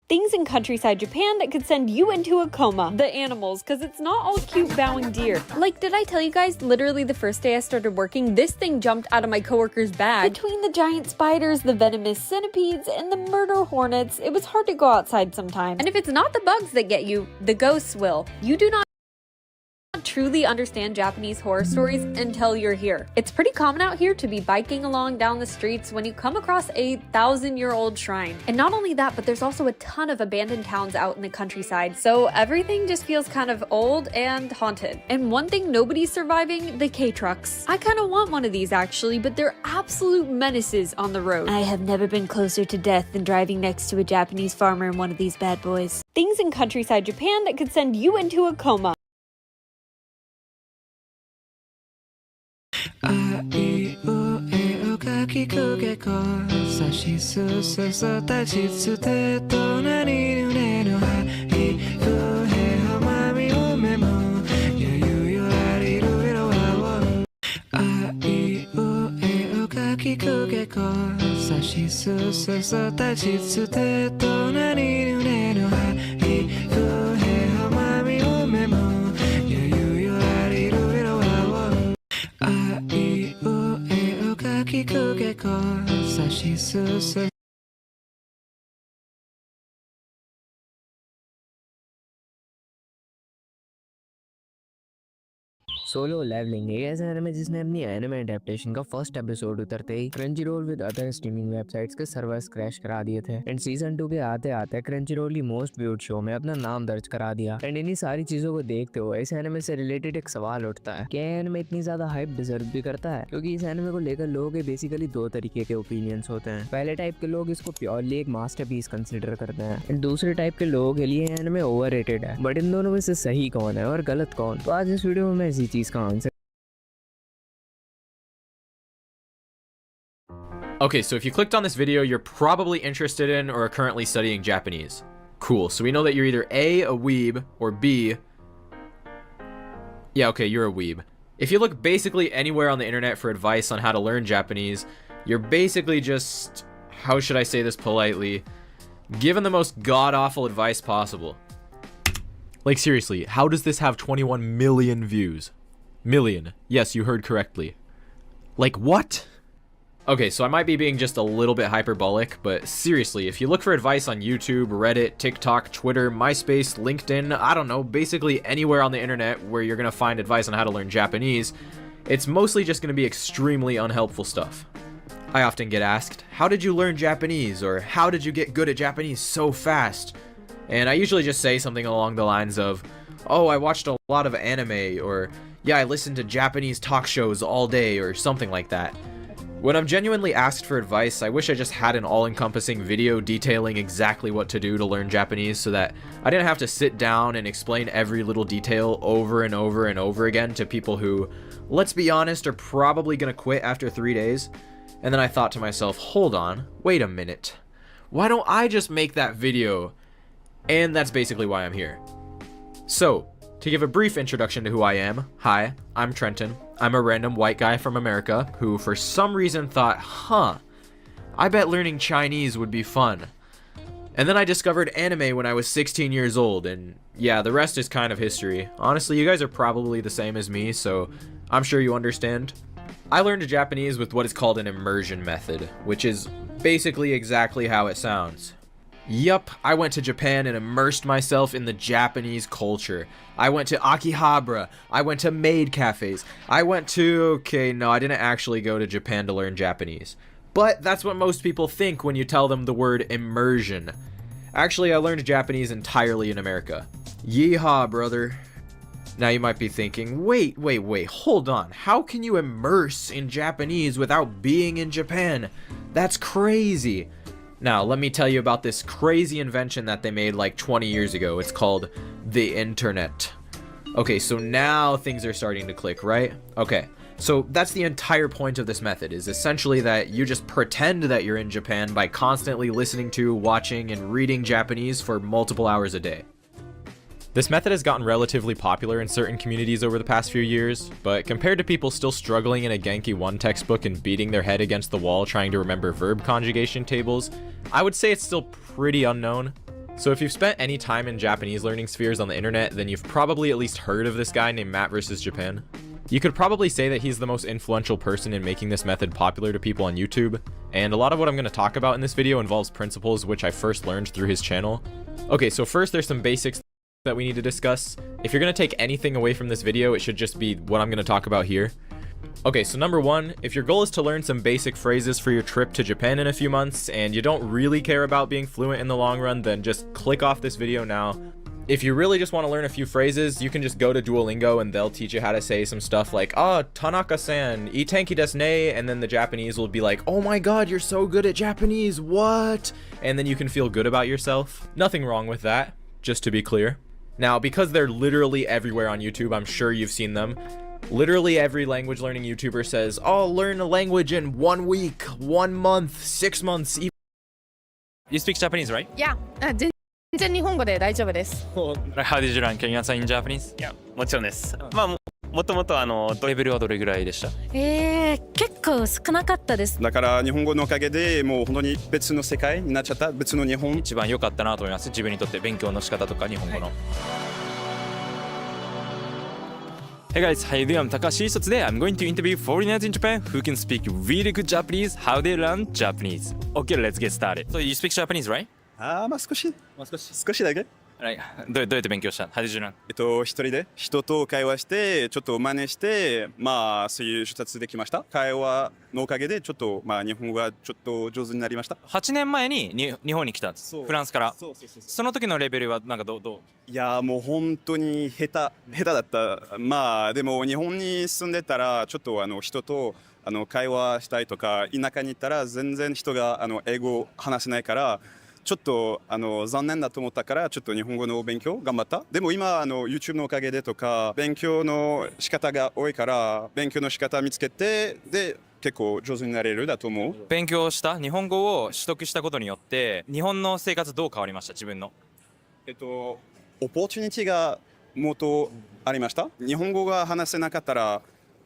Things in countryside Japan that could send you into a coma. The animals, because it's not all cute bowing deer. Like, did I tell you guys, literally the first day I started working, this thing jumped out of my coworker's bag. Between the giant spiders, the venomous centipedes, and the murder hornets, it was hard to go outside sometimes. And if it's not the bugs that get you, the ghosts will. You do not truly understand Japanese horror stories until you're here. It's pretty common out here to be biking along down the streets when you come across a 1,000-year-old shrine. And not only that, but there's also a ton of abandoned towns out in the countryside, so everything just feels kind of old and haunted. And one thing nobody's surviving, the K-trucks. I kind of want one of these actually, but they're absolute menaces on the road. I have never been closer to death than driving next to a Japanese farmer in one of these bad boys. Things in countryside Japan that could send you into a coma. あいうえおかきくけこさしすせそたちつてとなにぬねのはいふへはまみうめもやゆよありるれろわおあいうえおかきくけこさしすせそたちつてとなにぬねのはいふへはまみうめもやゆよありるれろわおあいうえおかきくけこさしすせ solo leveling एक ऐसा anime जिसने अपनी anime adaptation का first episode उतरते ही Crunchyroll with other streaming websites के servers crash करा दिए थे एंड सीजन 2 के आते आते क्रंचीरोल की मोस्ट व्यूड शो में अपना नाम दर्ज करा दिया एंड इन्हीं सारी चीजों को देखते हुए इस एनिमे से रिलेटेड एक सवाल उठता है क्या एनिमे इतनी ज्यादा हाइप डिजर्व भी करता है क्योंकि इस एनिमे को लेकर लोगों के बेसिकली दो तरीके के ओपिनियंस होते हैं पहले टाइप के लोग इसको प्योरली एक मास्टरपीस कंसीडर करते हैं एंड दूसरे टाइप के लोगों के लिए एनिमे ओवररेटेड है बट इन दोनों में से सही कौन है और गलत कौन तो आज इस वीडियो में मैं इसी चीज का answer Okay, so if you clicked on this video, you're probably interested in or are currently studying Japanese. Cool, so we know that you're either A, a weeb, or B... Yeah, okay, you're a weeb. If you look basically anywhere on the internet for advice on how to learn Japanese, you're basically just... how should I say this politely? Given the most god-awful advice possible. Like, seriously, how does this have 21 million views? Million. Yes, you heard correctly. Like, what? Okay, so I might be being just a little bit hyperbolic, but seriously, if you look for advice on YouTube, Reddit, TikTok, Twitter, MySpace, LinkedIn, I don't know, basically anywhere on the internet where you're gonna find advice on how to learn Japanese, it's mostly just gonna be extremely unhelpful stuff. I often get asked, how did you learn Japanese? Or how did you get good at Japanese so fast? And I usually just say something along the lines of, oh, I watched a lot of anime, or yeah, I listened to Japanese talk shows all day, or something like that. When I'm genuinely asked for advice, I wish I just had an all-encompassing video detailing exactly what to do to learn Japanese so that I didn't have to sit down and explain every little detail over and over and over again to people who, let's be honest, are probably gonna quit after 3 days. And then I thought to myself, hold on, wait a minute. Why don't I just make that video? And that's basically why I'm here. So, to give a brief introduction to who I am, hi, I'm Trenton. I'm a random white guy from America who for some reason thought, I bet learning Chinese would be fun. And then I discovered anime when I was 16 years old, and yeah, the rest is kind of history. Honestly, you guys are probably the same as me, so I'm sure you understand. I learned Japanese with what is called an immersion method, which is basically exactly how it sounds. Yup, I went to Japan and immersed myself in the Japanese culture. I went to Akihabara, I went to maid cafes, I went to... okay, no, I didn't actually go to Japan to learn Japanese. But that's what most people think when you tell them the word immersion. Actually, I learned Japanese entirely in America. Yeehaw, brother. Now you might be thinking, wait, hold on. How can you immerse in Japanese without being in Japan? That's crazy. Now, let me tell you about this crazy invention that they made like 20 years ago. It's called the internet. Okay, so now things are starting to click, right? Okay, so that's the entire point of this method, is essentially that you just pretend that you're in Japan by constantly listening to, watching, and reading Japanese for multiple hours a day. This method has gotten relatively popular in certain communities over the past few years, but compared to people still struggling in a Genki 1 textbook and beating their head against the wall trying to remember verb conjugation tables, I would say it's still pretty unknown. So if you've spent any time in Japanese learning spheres on the internet, then you've probably at least heard of this guy named Matt vs Japan. You could probably say that he's the most influential person in making this method popular to people on YouTube, and a lot of what I'm going to talk about in this video involves principles which I first learned through his channel. Okay, so first there's some basics that we need to discuss. If you're going to take anything away from this video, it should just be what I'm going to talk about here. Okay, so number one, if your goal is to learn some basic phrases for your trip to Japan in a few months, and you don't really care about being fluent in the long run, then just click off this video now. If you really just want to learn a few phrases, you can just go to Duolingo and they'll teach you how to say some stuff like, Tanaka-san, ii tenki desu ne, and then the Japanese will be like, oh my god, you're so good at Japanese, what? And then you can feel good about yourself. Nothing wrong with that, just to be clear. Now, because they're literally everywhere on YouTube, I'm sure you've seen them. Literally every language learning YouTuber says, oh, learn a language in 1 week, 1 month, 6 months. You speak Japanese, right? Yeah. 全然日本語で大丈夫です。How did you learn? Can you answer in Japanese? いや、もちろんです。まあ、もともとレベルはどれぐらいでした？結構少なかったです。だから日本語のおかげでもう本当に別の世界になっちゃった。別の日本。一番良かったなと思います。自分にとって勉強の仕方とか日本語の。Hey guys, how you doing? I'm Takashi. So today I'm going to interview foreigners in Japan who can speak really good Japanese, how they learn Japanese. Okay, let's get started. So you speak Japanese, right? まあ少しだけ。どうやって勉強した？ How did you learn? 一人で人と会話してちょっと真似してまあそういう上達できました。会話のおかげでちょっとまあ日本語がちょっと上手になりました。8年前に日本に来たんです。フランスから。その時のレベルはなんかどう？いやもう本当に下手だった。まあでも日本に住んでたらちょっと人と会話したいとか田舎に行ったら全然人が英語話せないから。ちょっと残念だと思ったからちょっと日本語の勉強頑張った。でも今YouTube のおかげでとか勉強の仕方が多いから勉強の仕方見つけてで結構上手になれるだと思う。勉強した日本語を取得したことによって日本の生活どう変わりました？自分のオポチュニティがもっとありました。日本語が話せなかったら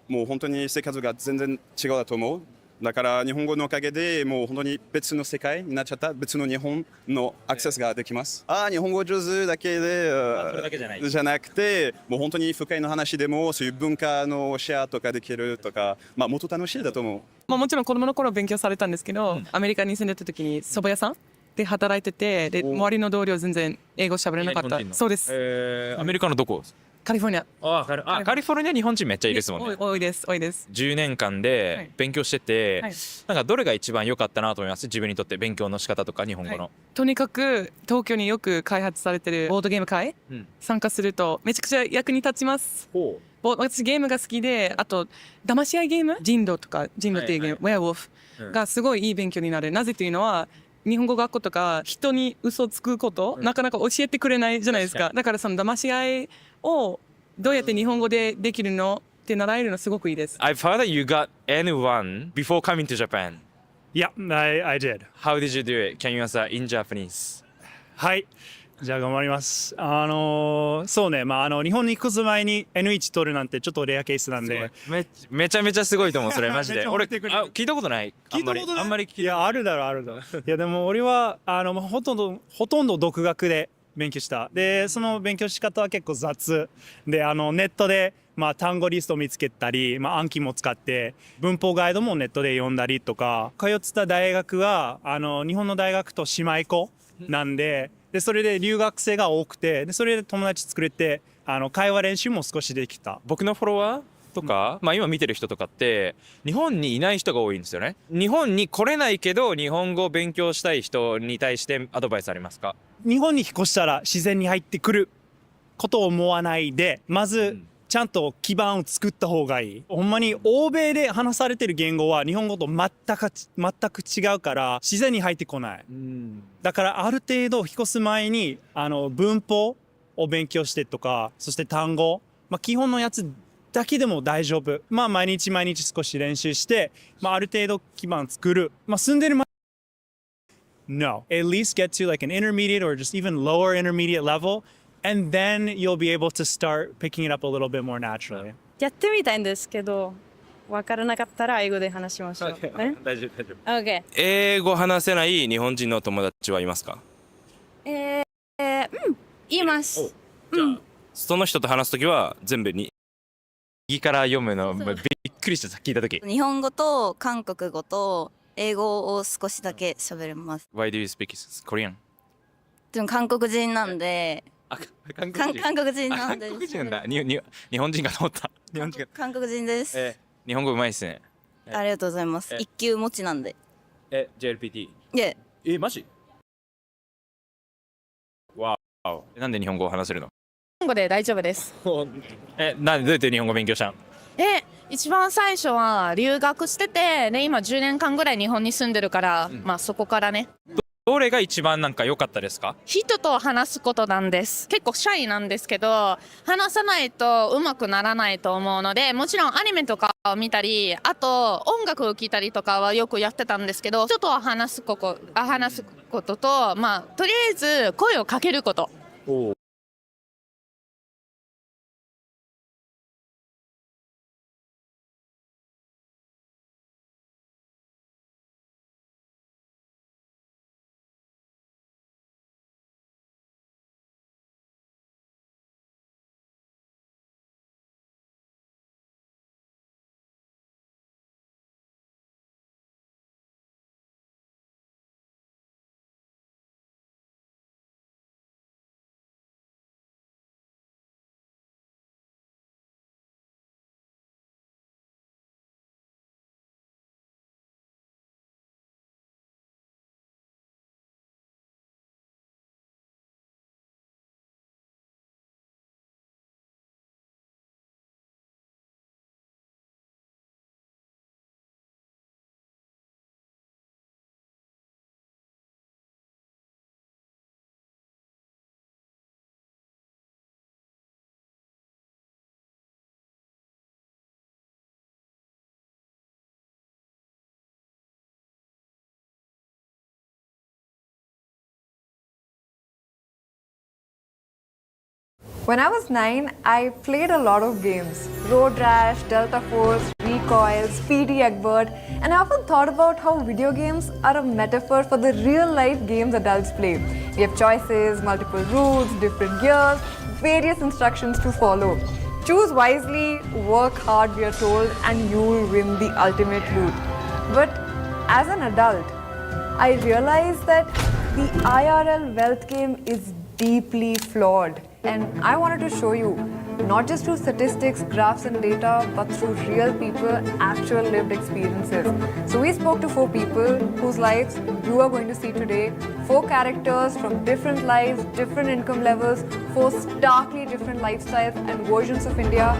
もう本当に生活が全然違うだと思う。だから日本語のおかげでもう本当に別の世界になっちゃった。別の日本のアクセスができます。日本語上手だけでそれだけじゃなくてもう本当に深いの話でもそういう文化のシェアとかできるとかまあもっと楽しいだと思う。まあもちろん子供の頃勉強されたんですけど、アメリカに住んでた時に蕎麦屋さんで働いててで周りの同僚全然英語喋れなかった。そうです。アメリカのどこ？カリフォルニア。カリフォルニア日本人めっちゃいいですもんね。多いです。10年間で勉強してて、なんかどれが一番良かったなと思います？自分にとって勉強の仕方とか日本語の。とにかく東京によく開発されてるボードゲーム会、参加するとめちゃくちゃ役に立ちます。私ゲームが好きで、あと騙し合いゲーム、人狼っていうゲーム、ウェアウォフがすごいいい勉強になる。なぜというのは日本語学校とか人に嘘つくことなかなか教えてくれないじゃないですか。だからその騙し合いをどうやって日本語でできるのって習えるのすごくいいです。I've heard that you got N1 before coming to Japan. Yeah, I did. How did you do it? Can you answer in Japanese? はい。じゃあ頑張ります。そうね、まあ日本に行く前に N1 取るなんてちょっとレアケースなんで。めちゃめちゃすごいと思うそれマジで。俺聞いたことない。あんまり聞いたことない。いやあるだろ。いやでも俺はほとんど独学で勉強した。でその勉強仕方は結構雑でネットでまあ単語リストを見つけたり、まあ、暗記も使って文法ガイドもネットで読んだりとか通ってた大学は日本の大学と姉妹校なんで。それで留学生が多くてそれで友達作れて会話練習も少しできた。僕のフォロワーとか、まあ今見てる人とかって日本にいない人が多いんですよね。日本に来れないけど日本語を勉強したい人に対してアドバイスありますか？日本に引っ越したら自然に入ってくることを思わないでまずちゃんと基盤を作った方がいい。ほんまに欧米で話されてる言語は日本語と全く違うから自然に入ってこない。だからある程度引っ越す前に文法を勉強してとかそして単語、まあ、基本のやつだけでも大丈夫。まあ毎日少し練習して、まあ、ある程度基盤作る。まあ住んでるNo. At least get to like an intermediate or just even lower intermediate level and then you'll be able to start picking it up a little bit more naturally. やってみたいんですけど、わからなかったら英語で話しましょう。大丈夫。Okay. 英語話せない日本人の友達はいますか？言います。じゃあ、その人と話すときは全部に右から読むの、びっくりした聞いたとき。日本語と韓国語と英語を少しだけ喋れます。 Why do you speak Korean? でも韓国人なんで。韓国人なんで。韓国人だ。日本人かと思った。韓国人です。日本語うまいですね。ありがとうございます。一級持ちなんで。JLPT？ いえ。マジ？わお。なんで日本語を話せるの？日本語で大丈夫です。なんでどうやって日本語勉強したの？一番最初は留学してて、ね、今10年間ぐらい日本に住んでるから、まあそこからね。どれが一番なんか良かったですか？人と話すことなんです。結構シャイなんですけど、話さないとうまくならないと思うので、もちろんアニメとかを見たり、あと音楽を聴いたりとかはよくやってたんですけど、人と話すことと、まあとりあえず声をかけること。When I was 9, I played a lot of games. Road Rash, Delta Force, Recoil, Speedy Egbert, and I often thought about how video games are a metaphor for the real-life games adults play. We have choices, multiple routes, different gears, various instructions to follow. Choose wisely, work hard, we are told, and you'll win the ultimate loot. But as an adult, I realized that the IRL wealth game is deeply flawed. And I wanted to show you, not just through statistics, graphs and data, but through real people, actual lived experiences. So we spoke to 4 people whose lives you are going to see today. 4 characters from different lives, different income levels, 4 starkly different lifestyles and versions of India,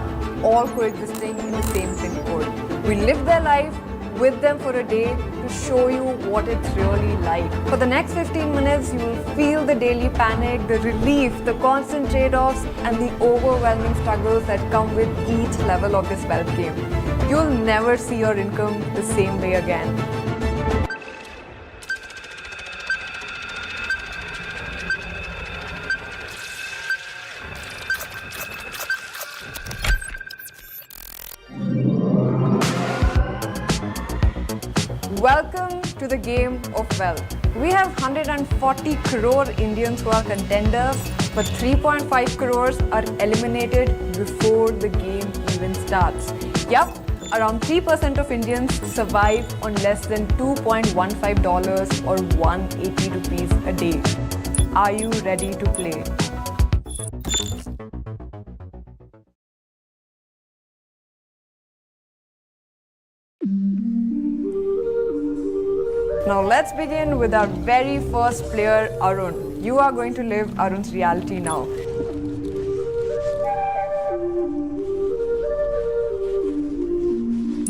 all coexisting in the same pin code. We lived their life with them for a day to show you what it's really like. For the next 15 minutes, you will feel the daily panic, the relief, the constant trade-offs, and the overwhelming struggles that come with each level of this wealth game. You'll never see your income the same way again. Welcome to the game of wealth. We have 140 crore Indians who are contenders, but 3.5 crores are eliminated before the game even starts. Yup, around 3% of Indians survive on less than $2.15 or 180 rupees a day. Are you ready to play? Now let's begin with our very first player, Arun. You are going to live Arun's reality now.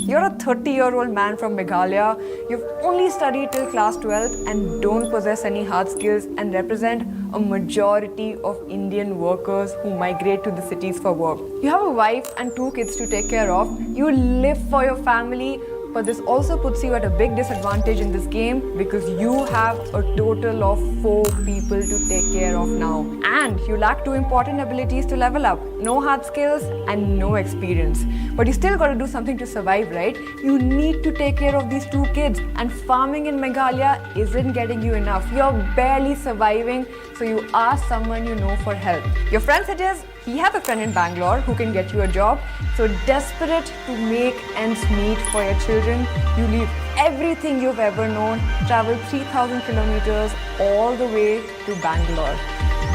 You're a 30-year-old man from Meghalaya. You've only studied till class 12 and don't possess any hard skills and represent a majority of Indian workers who migrate to the cities for work. You have a wife and 2 kids to take care of. You live for your family, but this also puts you at a big disadvantage in this game because you have a total of 4 people to take care of now. And you lack 2 important abilities to level up. No hard skills and no experience. But you still gotta do something to survive, right? You need to take care of these 2 kids, and farming in Meghalaya isn't getting you enough. You're barely surviving, so you ask someone you know for help. Your friend suggests he has a friend in Bangalore who can get you a job. So desperate to make ends meet for your children, you leave everything you've ever known, travel 3,000 kilometers all the way to Bangalore.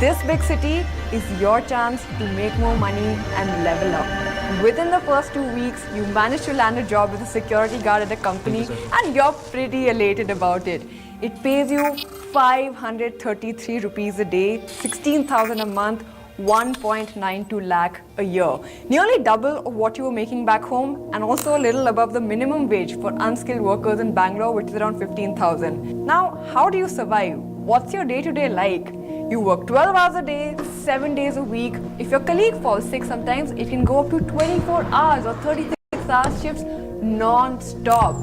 This big city is your chance to make more money and level up. Within the first 2 weeks, you manage to land a job as a security guard at a company, and you're pretty elated about it. It pays you 533 rupees a day, 16,000 a month, 1.92 lakh a year. Nearly double of what you were making back home, and also a little above the minimum wage for unskilled workers in Bangalore, which is around 15,000. Now, how do you survive? What's your day-to-day like? You work 12 hours a day, 7 days a week. If your colleague falls sick sometimes, it can go up to 24 hours or 36 hours shifts non-stop.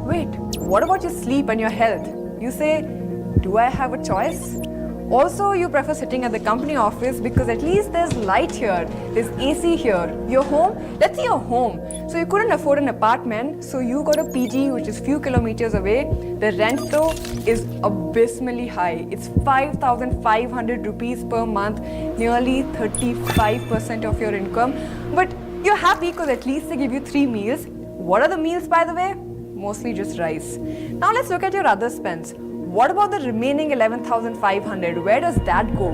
Wait, what about your sleep and your health? You say, do I have a choice? Also, you prefer sitting at the company office because at least there's light here, there's AC here. Your home, let's say you're home. So you couldn't afford an apartment, so you got a PG which is few kilometers away. The rent though is abysmally high. It's 5,500 rupees per month, nearly 35% of your income. But you're happy because at least they give you 3 meals. What are the meals, by the way? Mostly just rice. Now let's look at your other spends. What about the remaining 11,500? Where does that go?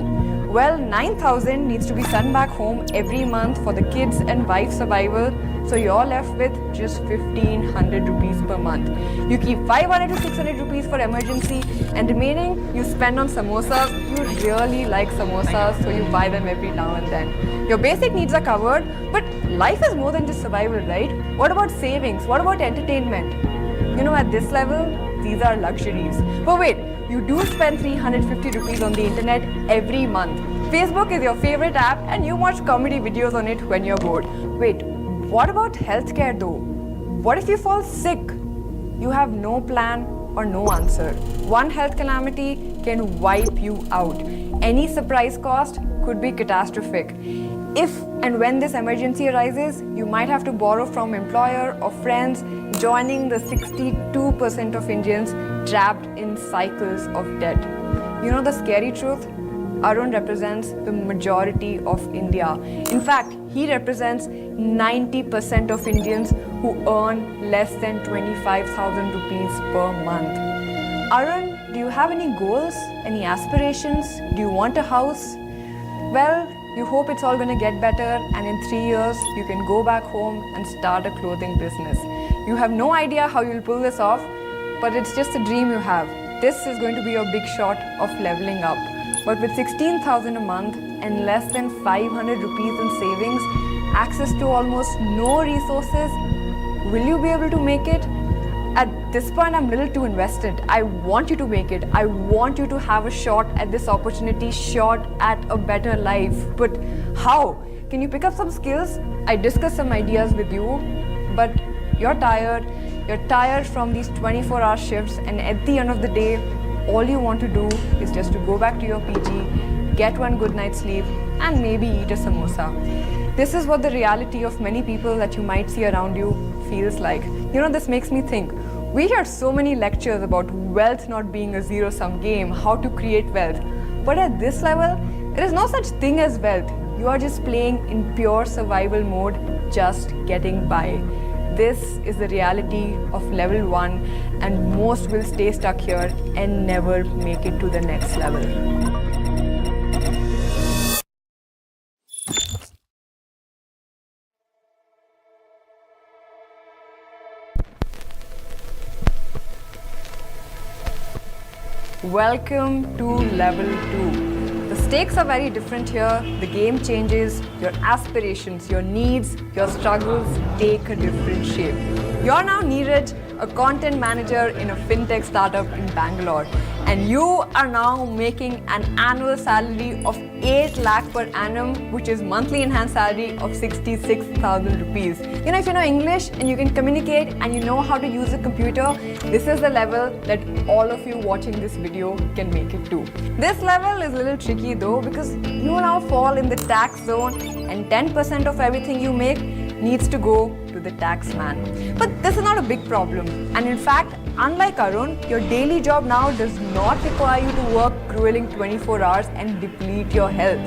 Well, 9,000 needs to be sent back home every month for the kids and wife survival, so you're left with just 1,500 rupees per month. You keep 500 to 600 rupees for emergency, and remaining you spend on samosas. You really like samosas, so you buy them every now and then. Your basic needs are covered, but life is more than just survival, right? What about savings? What about entertainment? You know, at this level, these are luxuries. But wait, you do spend 350 rupees on the internet every month. Facebook is your favorite app and you watch comedy videos on it when you're bored. Wait, what about healthcare though? What if you fall sick? You have no plan or no answer. One health calamity can wipe you out. Any surprise cost could be catastrophic. If and when this emergency arises, you might have to borrow from employer or friends, joining the 62% of Indians trapped in cycles of debt. You know the scary truth? Arun represents the majority of India. In fact, he represents 90% of Indians who earn less than 25,000 rupees per month. Arun, do you have any goals, any aspirations? Do you want a house? Well, you hope it's all going to get better, and in 3 years, you can go back home and start a clothing business. You have no idea how you'll pull this off, but it's just a dream you have. This is going to be your big shot of leveling up. But with 16,000 a month and less than 500 rupees in savings, access to almost no resources, will you be able to make it? At this point, I'm a little too invested. I want you to make it. I want you to have a shot at this opportunity, shot at a better life. But how? Can you pick up some skills? I discussed some ideas with you, but you're tired. You're tired from these 24-hour shifts, and at the end of the day, all you want to do is just to go back to your PG, get one good night's sleep, and maybe eat a samosa. This is what the reality of many people that you might see around you feels like. You know, this makes me think. We hear so many lectures about wealth not being a zero-sum game, how to create wealth. But at this level, there is no such thing as wealth. You are just playing in pure survival mode, just getting by. This is the reality of level 1, and most will stay stuck here and never make it to the next level. Welcome to level 2. The stakes are very different here. The game changes. Your aspirations, your needs, your struggles take a different shape. You're now Neeraj, a content manager in a fintech startup in Bangalore. And you are now making an annual salary of 8 lakh per annum, which is monthly enhanced salary of 66,000 rupees. You know, if you know English and you can communicate and you know how to use a computer, this is the level that all of you watching this video can make it to. This level is a little tricky though, because you now fall in the tax zone and 10% of everything you make needs to go to the tax man. But this is not a big problem. And in fact, unlike Arun, your daily job now does not require you to work grueling 24 hours and deplete your health.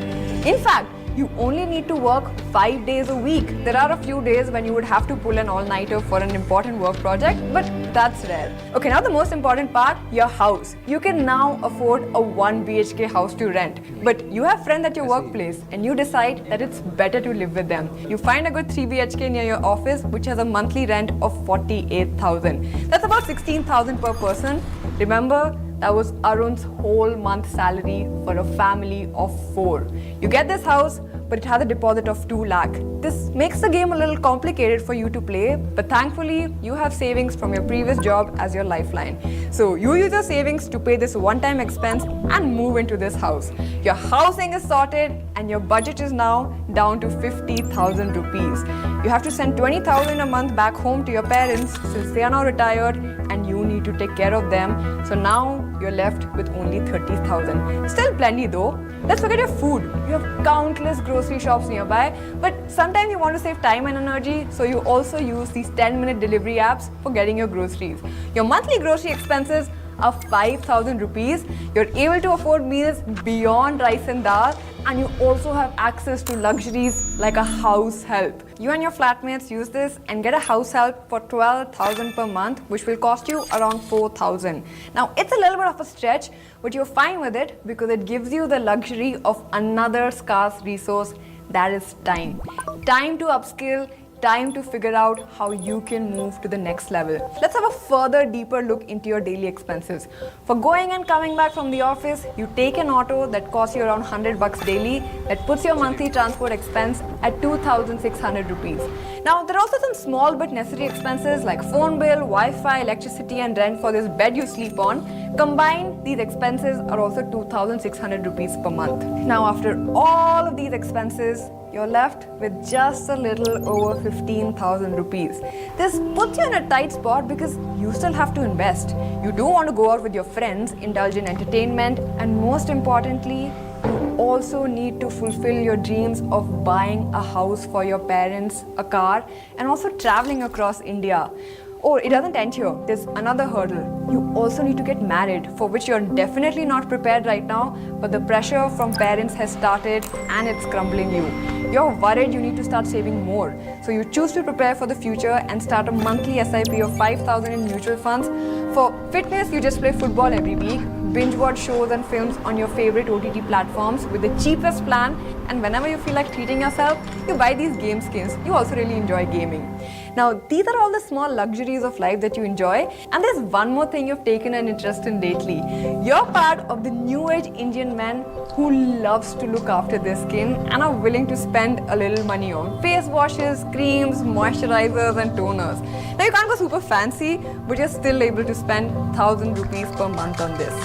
In fact, you only need to work 5 days a week. There are a few days when you would have to pull an all-nighter for an important work project, but that's rare. Okay, now the most important part, your house. You can now afford a 1 BHK house to rent, but you have friends at your workplace and you decide that it's better to live with them. You find a good 3 BHK near your office, which has a monthly rent of 48,000. That's about 16,000 per person. Remember, that was Arun's whole month salary for a family of 4. You get this house, but it has a deposit of 2 lakh. This makes the game a little complicated for you to play, but thankfully, you have savings from your previous job as your lifeline. So you use your savings to pay this one-time expense and move into this house. Your housing is sorted and your budget is now down to 50,000 rupees. You have to send 20,000 a month back home to your parents since they are now retired and you need to take care of them. So now you're left with only 30,000. Still plenty though. Let's forget your food. You have countless grocery shops nearby, but sometimes you want to save time and energy, so you also use these 10-minute delivery apps for getting your groceries. Your monthly grocery expenses are 5,000 rupees. You're able to afford meals beyond rice and dal, and you also have access to luxuries like a house help. You and your flatmates use this and get a house help for 12,000 per month, which will cost you around 4,000. Now, it's a little bit of a stretch, but you're fine with it because it gives you the luxury of another scarce resource, that is time. Time to upskill, time to figure out how you can move to the next level. Let's have a further deeper look into your daily expenses. For going and coming back from the office, you take an auto that costs you around 100 bucks daily, that puts your monthly transport expense at 2,600 rupees. Now, there are also some small but necessary expenses like phone bill, Wi-Fi, electricity and rent for this bed you sleep on. Combined, these expenses are also 2,600 rupees per month. Now, after all of these expenses, you're left with just a little over 15,000 rupees. This puts you in a tight spot because you still have to invest. You do want to go out with your friends, indulge in entertainment, and most importantly, you also need to fulfill your dreams of buying a house for your parents, a car, and also traveling across India. Oh, it doesn't end here. There's another hurdle. You also need to get married, for which you're definitely not prepared right now, but the pressure from parents has started and it's crumbling you. You're worried you need to start saving more. So you choose to prepare for the future and start a monthly SIP of 5,000 in mutual funds. For fitness, you just play football every week, binge watch shows and films on your favorite OTT platforms with the cheapest plan, and whenever you feel like treating yourself, you buy these game skins. You also really enjoy gaming. Now, these are all the small luxuries of life that you enjoy, and there's one more thing you've taken an interest in lately. You're part of the new age Indian men who loves to look after their skin and are willing to spend a little money on face washes, creams, moisturizers and toners. Now, you can't go super fancy, but you're still able to spend 1,000 rupees per month on this.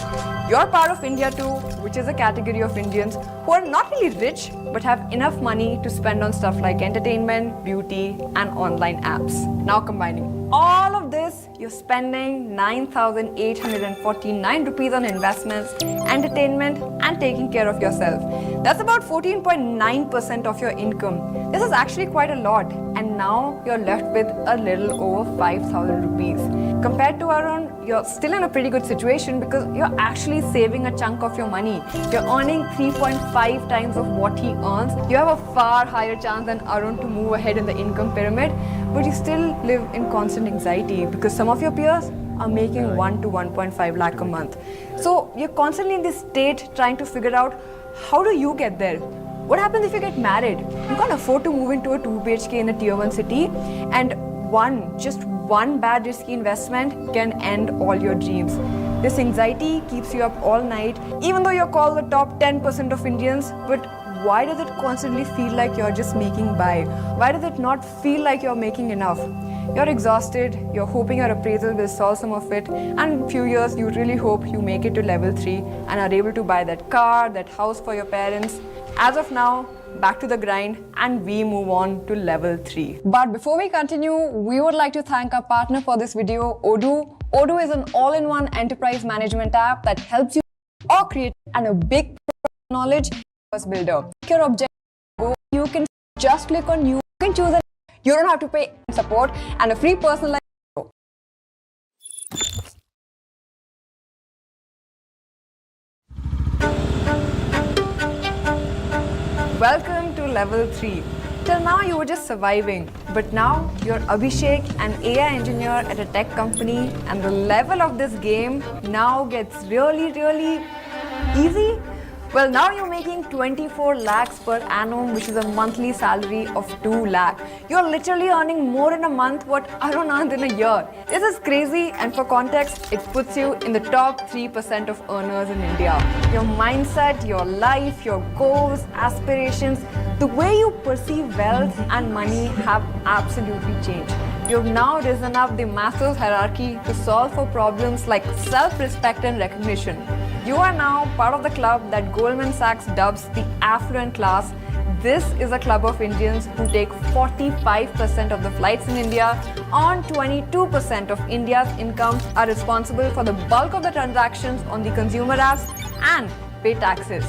You're part of India too, which is a category of Indians who are not really rich but have enough money to spend on stuff like entertainment, beauty and online apps. Now combining all of this, you're spending 9,849 rupees on investments, entertainment and taking care of yourself. That's about 14.9% of your income. This is actually quite a lot, and now you're left with a little over 5,000 rupees. Compared to Arun, you're still in a pretty good situation because you're actually saving a chunk of your money. You're earning 3.5 times of what he earns. You have a far higher chance than Arun to move ahead in the income pyramid, but you still live in constant anxiety because some of your peers are making 1 to 1.5 lakh a month. So you're constantly in this state trying to figure out, how do you get there? What happens if you get married? You can't afford to move into a 2 BHK in a tier 1 city, and just one bad risky investment can end all your dreams. This anxiety keeps you up all night, even though you're called the top 10% of Indians, but why does it constantly feel like you're just making by? Why does it not feel like you're making enough? You're exhausted, you're hoping your appraisal will solve some of it, and in a few years you really hope you make it to level 3 and are able to buy that car, that house for your parents. As of now, back to the grind and we move on to level 3. But before we continue, we would like to thank our partner for this video, Odoo. Odoo is an all-in-one enterprise management app that helps you or create and a big knowledge builder. If your objective go, you can just click on you can choose it. You don't have to pay support and a free personalized. Welcome to level 3. Till now you were just surviving, but now you're Abhishek, an AI engineer at a tech company, and the level of this game now gets really easy. Well, now you're making 24 lakhs per annum, which is a monthly salary of 2 lakh. You're literally earning more in a month what Arun earned in a year. This is crazy, and for context, it puts you in the top 3% of earners in India. Your mindset, your life, your goals, aspirations, the way you perceive wealth and money have absolutely changed. You've now risen up the Maslow's hierarchy to solve for problems like self-respect and recognition. You are now part of the club that Goldman Sachs dubs the affluent class. This is a club of Indians who take 45% of the flights in India, earn 22% of India's income, are responsible for the bulk of the transactions on the consumer apps, and pay taxes.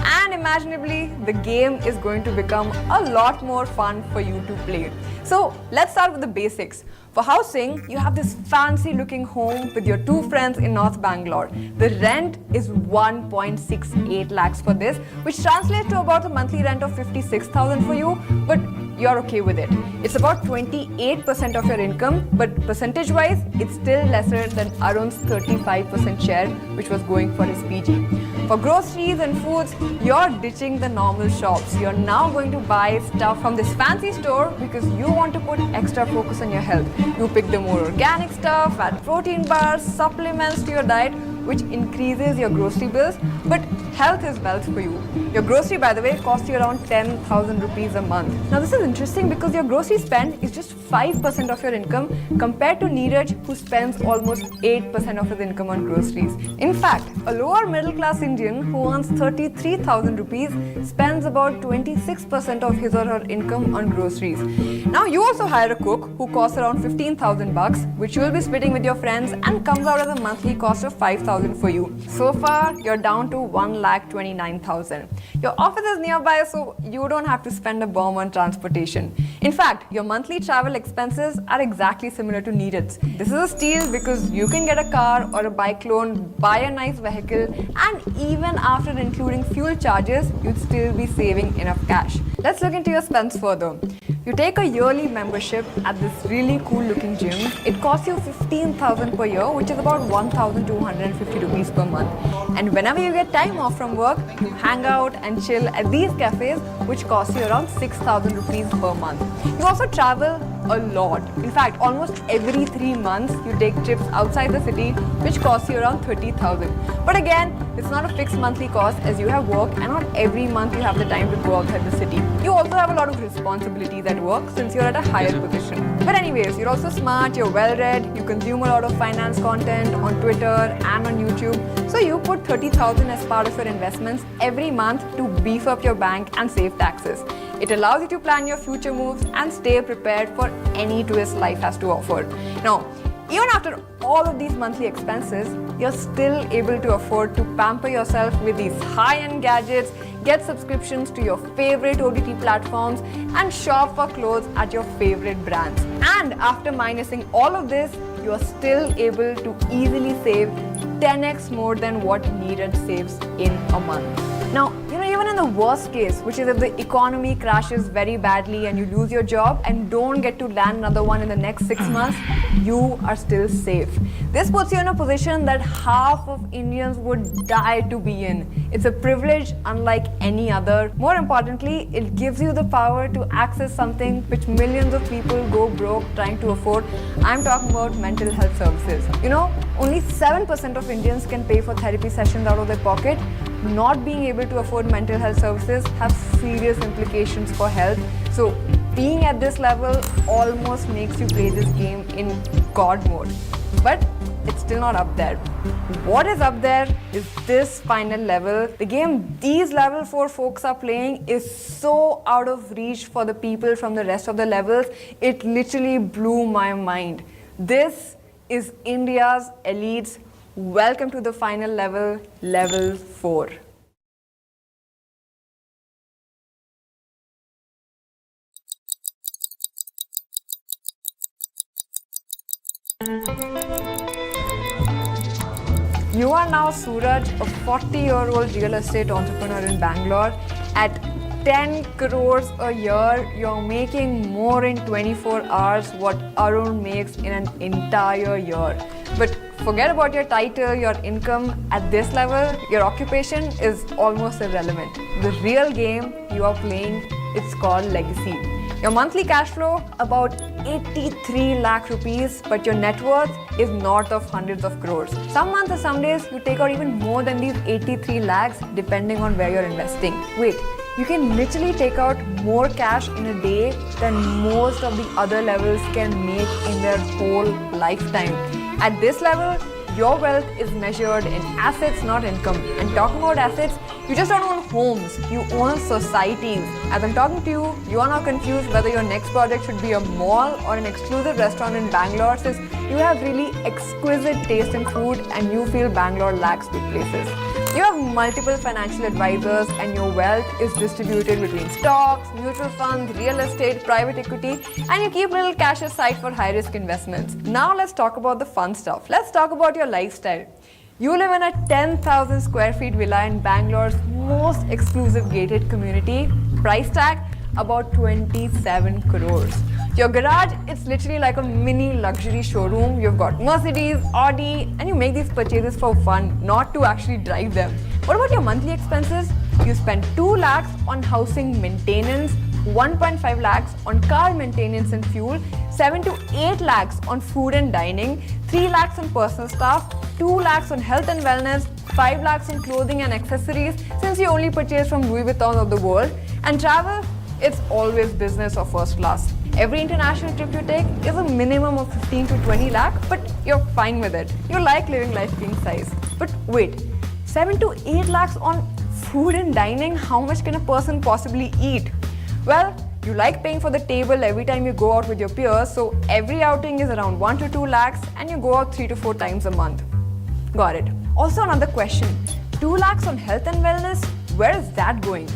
And imaginably, the game is going to become a lot more fun for you to play. So let's start with the basics. For housing, you have this fancy looking home with your 2 friends in North Bangalore. The rent is 1.68 lakhs for this, which translates to about a monthly rent of 56,000 for you, but you're okay with it. It's about 28% of your income, but percentage-wise, it's still lesser than Arun's 35% share, which was going for his PG. For groceries and foods, you're ditching the normal shops. You're now going to buy stuff from this fancy store because you want to put extra focus on your health. You pick the more organic stuff, add protein bars, supplements to your diet, which increases your grocery bills, but health is wealth for you. Your grocery, by the way, costs you around 10,000 rupees a month. Now this is interesting because your grocery spend is just 5% of your income compared to Neeraj, who spends almost 8% of his income on groceries. In fact, a lower middle class Indian who earns 33,000 rupees spends about 26% of his or her income on groceries. Now you also hire a cook who costs around 15,000 bucks, which you will be splitting with your friends and comes out as a monthly cost of 5,000 for you. So far, you're down to 1,29,000. Your office is nearby, so you don't have to spend a bomb on transportation. In fact, your monthly travel expenses are exactly similar to Neeraj's. This is a steal because you can get a car or a bike loan, buy a nice vehicle, and even after including fuel charges, you'd still be saving enough cash. Let's look into your spends further. You take a yearly membership at this really cool looking gym. It costs you 15,000 per year, which is about 1,250 rupees per month. And whenever you get time off from work, you hang out and chill at these cafes, which cost you around 6,000 rupees per month. You also travel a lot. In fact, almost every 3 months, you take trips outside the city, which costs you around 30,000. But again, it's not a fixed monthly cost as you have work and not every month you have the time to go outside the city. You also have a lot of responsibilities at work since you're at a higher position. But anyways, you're also smart, you're well-read, you consume a lot of finance content on Twitter and on YouTube. So you put 30,000 as part of your investments every month to beef up your bank and save taxes. It allows you to plan your future moves and stay prepared for any twist life has to offer. Now, even after all of these monthly expenses, you're still able to afford to pamper yourself with these high-end gadgets, get subscriptions to your favorite OTT platforms, and shop for clothes at your favorite brands. And after minusing all of this, you're still able to easily save 10x more than what Neeraj saves in a month. Now, even in the worst case, which is if the economy crashes very badly and you lose your job and don't get to land another one in the next 6 months, you are still safe. This puts you in a position that half of Indians would die to be in. It's a privilege unlike any other. More importantly, it gives you the power to access something which millions of people go broke trying to afford. I'm talking about mental health services. Only 7% of Indians can pay for therapy sessions out of their pocket. Not being able to afford mental health services have serious implications for health. So being at this level almost makes you play this game in God mode. But it's still not up there. What is up there is this final level. The game these level 4 folks are playing is so out of reach for the people from the rest of the levels. It literally blew my mind. This is India's elites. Welcome to the final level, level 4. You are now Suraj, a 40-year-old real estate entrepreneur in Bangalore. At 10 crores a year, you're making more in 24 hours what Arun makes in an entire year. But forget about your title, your income. At this level, your occupation is almost irrelevant. The real game you are playing, it's called Legacy. Your monthly cash flow, about 83 lakh rupees, but your net worth is north of hundreds of crores. Some months or some days, you take out even more than these 83 lakhs depending on where you're investing. Wait, you can literally take out more cash in a day than most of the other levels can make in their whole lifetime. At this level, your wealth is measured in assets, not income. And talking about assets, you just don't own homes, you own societies. As I'm talking to you, you are now confused whether your next project should be a mall or an exclusive restaurant in Bangalore, since you have really exquisite taste in food and you feel Bangalore lacks good places. You have multiple financial advisors and your wealth is distributed between stocks, mutual funds, real estate, private equity, and you keep little cash aside for high-risk investments. Now let's talk about the fun stuff. Let's talk about your lifestyle. You live in a 10,000 square feet villa in Bangalore's most exclusive gated community. Price tag, about 27 crores. Your garage, it's literally like a mini luxury showroom. You've got Mercedes, Audi, and you make these purchases for fun, not to actually drive them. What about your monthly expenses? You spend 2 lakhs on housing maintenance, 1.5 lakhs on car maintenance and fuel, 7 to 8 lakhs on food and dining, 3 lakhs on personal stuff, 2 lakhs on health and wellness, 5 lakhs on clothing and accessories since you only purchase from Louis Vuitton of the world, and travel, it's always business or first class. Every international trip you take is a minimum of 15 to 20 lakh, but you're fine with it. You like living life king size. But wait, 7 to 8 lakhs on food and dining, how much can a person possibly eat? Well, you like paying for the table every time you go out with your peers, so every outing is around 1 to 2 lakhs and you go out 3 to 4 times a month. Got it. Also another question, 2 lakhs on health and wellness, where is that going?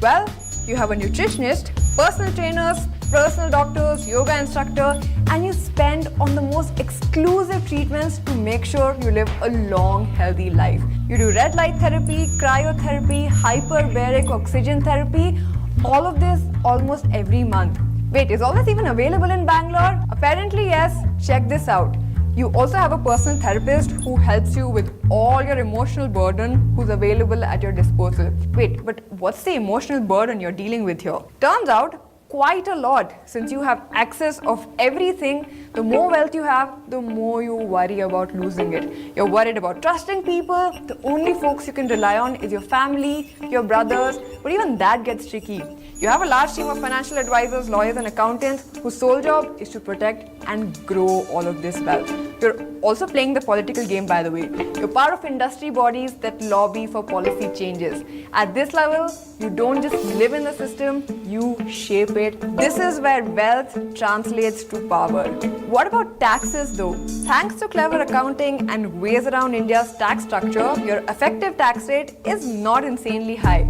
Well, you have a nutritionist, personal trainers, personal doctors, yoga instructor, and you spend on the most exclusive treatments to make sure you live a long, healthy life. You do red light therapy, cryotherapy, hyperbaric oxygen therapy, all of this almost every month. Wait, is all this even available in Bangalore? Apparently yes, check this out. You also have a personal therapist who helps you with all your emotional burden, who's available at your disposal. Wait, but what's the emotional burden you're dealing with here? Turns out, quite a lot. Since you have access of everything, the more wealth you have, the more you worry about losing it. You're worried about trusting people. The only folks you can rely on is your family, your brothers, but even that gets tricky. You have a large team of financial advisors, lawyers and accountants whose sole job is to protect and grow all of this wealth. You're also playing the political game, by the way. You're part of industry bodies that lobby for policy changes. At this level, you don't just live in the system, you shape it. This is where wealth translates to power. What about taxes though? Thanks to clever accounting and ways around India's tax structure, your effective tax rate is not insanely high.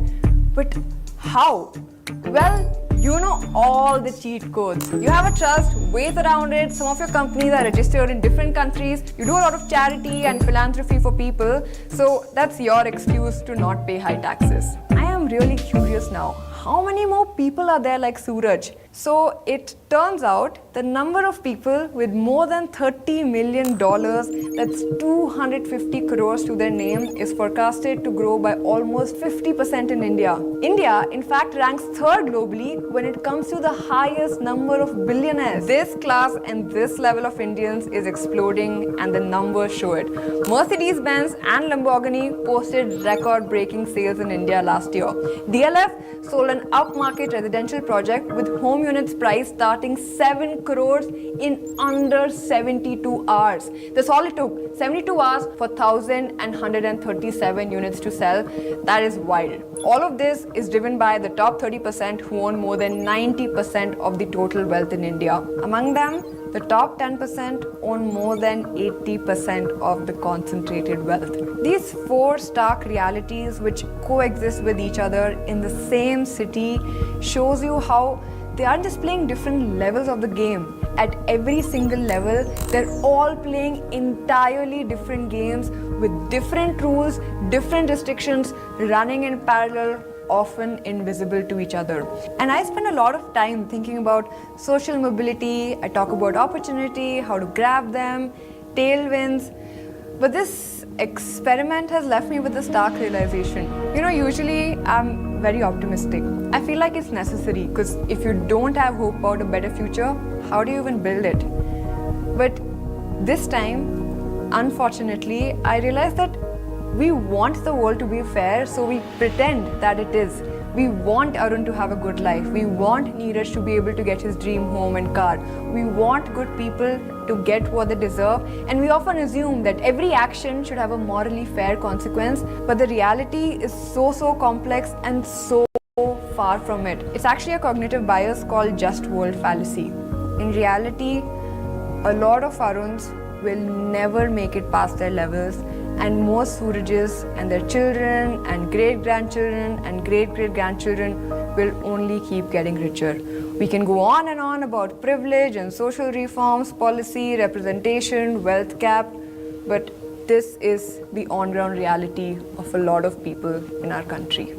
But how? Well, you know all the cheat codes. You have a trust, ways around it. Some of your companies are registered in different countries. You do a lot of charity and philanthropy for people. So that's your excuse to not pay high taxes. I am really curious now. How many more people are there like Suraj? So it Turns out the number of people with more than $30 million, that's 250 crores to their name, is forecasted to grow by almost 50% in India. India, in fact, ranks third globally when it comes to the highest number of billionaires. This class and this level of Indians is exploding, and the numbers show it. Mercedes-Benz and Lamborghini posted record-breaking sales in India last year. DLF sold an upmarket residential project with home units priced starting 7 crores in under 72 hours. That's all it took. 72 hours for 1,137 units to sell. That is wild. All of this is driven by the top 30% who own more than 90% of the total wealth in India. Among them, the top 10% own more than 80% of the concentrated wealth. These four stark realities which coexist with each other in the same city shows you how they aren't just playing different levels of the game. At every single level, they're all playing entirely different games with different rules, different restrictions, running in parallel, often invisible to each other. And I spend a lot of time thinking about social mobility. I talk about opportunity, how to grab them, tailwinds. But this experiment has left me with a stark realization. Usually I'm very optimistic. I feel like it's necessary because if you don't have hope about a better future, how do you even build it? But this time, unfortunately, I realized that we want the world to be fair, so we pretend that it is. We want Arun to have a good life. We want Neeraj to be able to get his dream home and car. We want good people to get what they deserve. And we often assume that every action should have a morally fair consequence. But the reality is so complex and so far from it. It's actually a cognitive bias called just world fallacy. In reality, a lot of Aruns will never make it past their levels, and most Surajes and their children and great-grandchildren and great-great-grandchildren will only keep getting richer. We can go on and on about privilege and social reforms, policy, representation, wealth cap, but this is the on-ground reality of a lot of people in our country.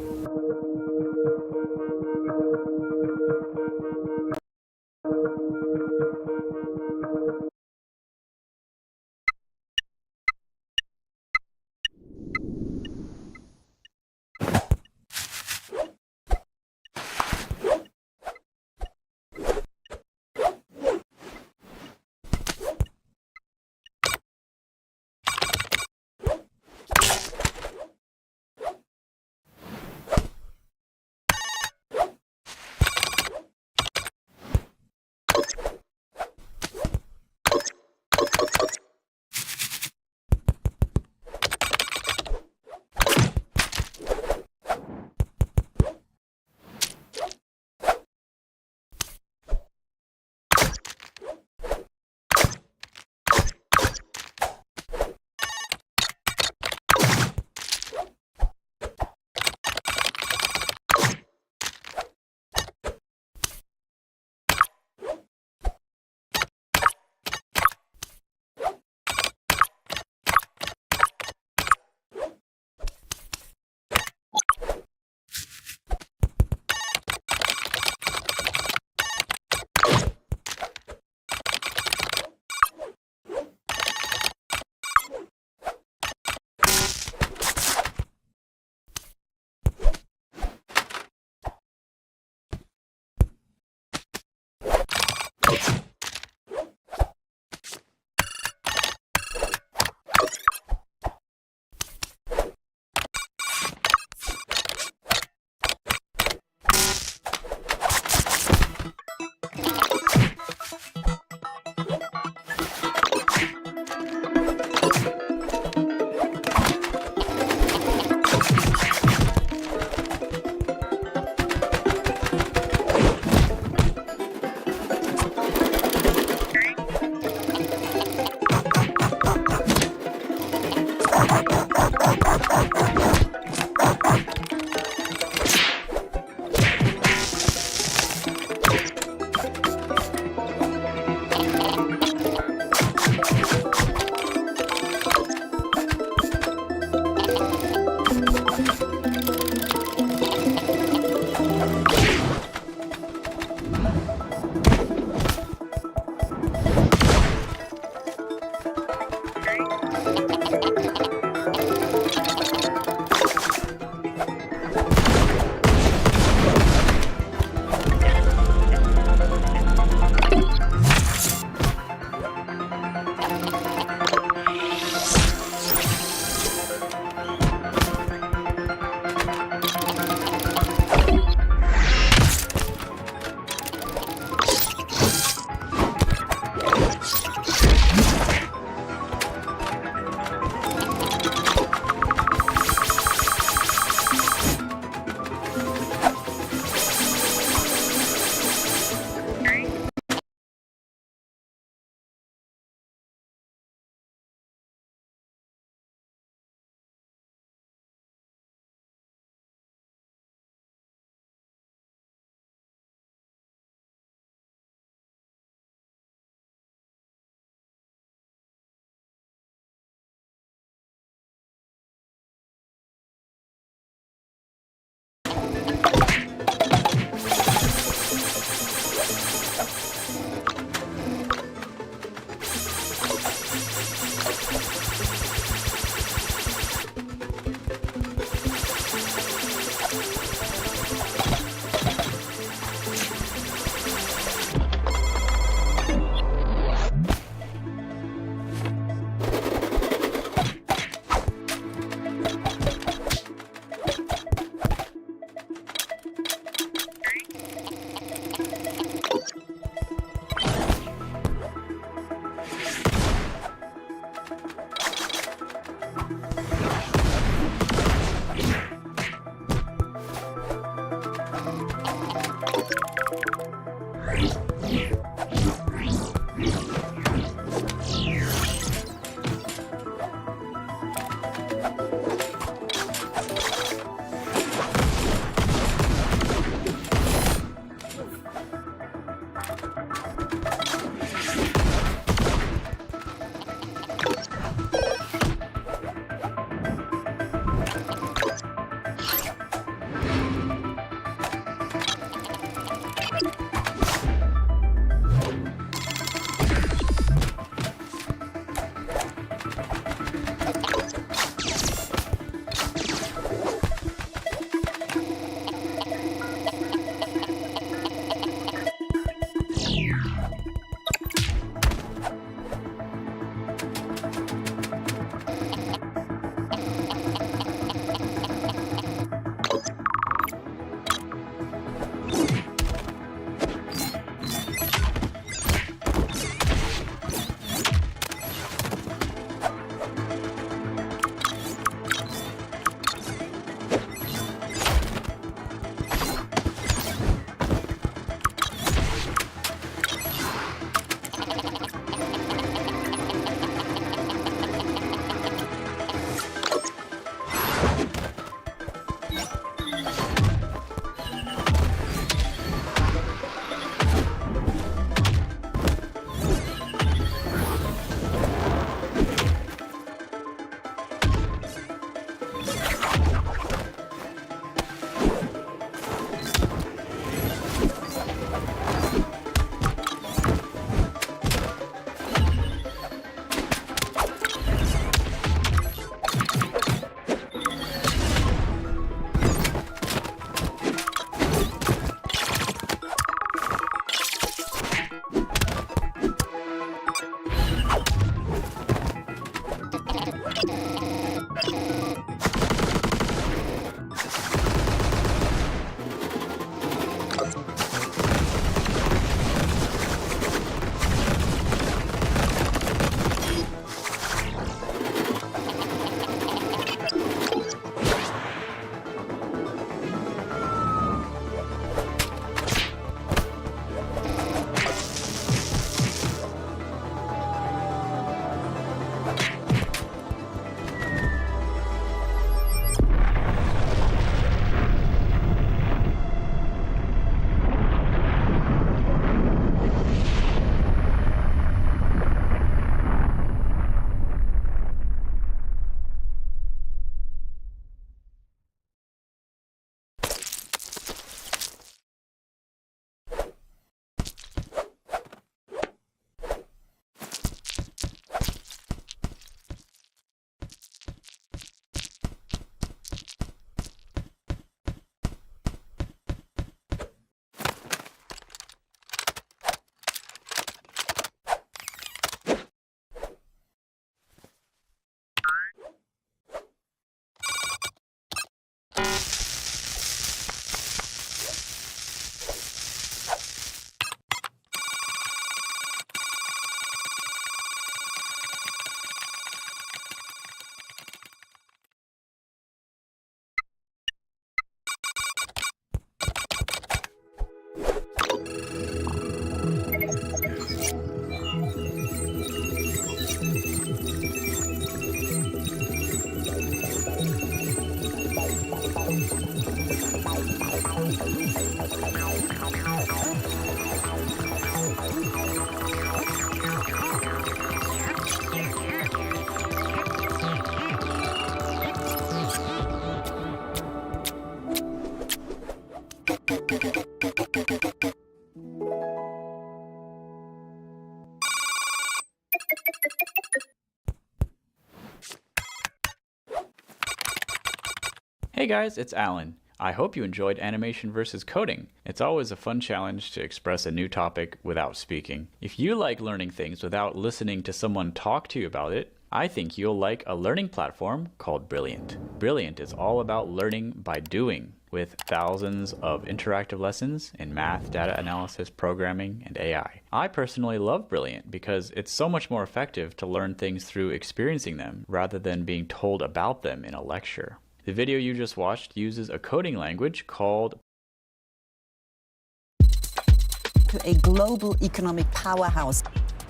Hey guys, it's Alan. I hope you enjoyed Animation versus Coding. It's always a fun challenge to express a new topic without speaking. If you like learning things without listening to someone talk to you about it, I think you'll like a learning platform called Brilliant. Brilliant is all about learning by doing, with thousands of interactive lessons in math, data analysis, programming, and AI. I personally love Brilliant because it's so much more effective to learn things through experiencing them rather than being told about them in a lecture. The video you just watched uses a coding language called a global economic powerhouse.